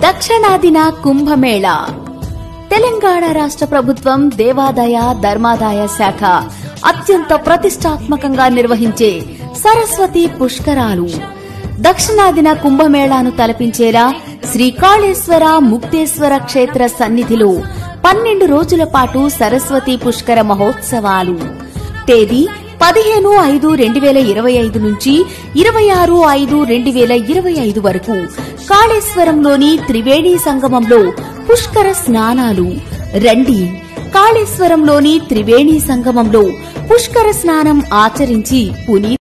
దక్షిణాదిన కుంభమేళా. తెలంగాణ రాష్ట్ర ప్రభుత్వం దేవాదాయ ధర్మాదాయ శాఖ అత్యంత ప్రతిష్టాత్మకంగా నిర్వహించే సరస్వతి పుష్కరాలు. దక్షిణాదిన కుంభమేళాను తలపించేలా శ్రీకాళేశ్వర ముక్తేశ్వర క్షేత్ర సన్నిధిలో 12 రోజుల పాటు సరస్వతి పుష్కర మహోత్సవాలు. తేదీ 15/5/2025 నుంచి 26/5/2025 వరకు కాళేశ్వరంలోని త్రివేణి సంగమంలో పుష్కర స్నానాలు. రండి, కాళేశ్వరంలోని త్రివేణి సంగమంలో పుష్కర స్నానం ఆచరించి పునీత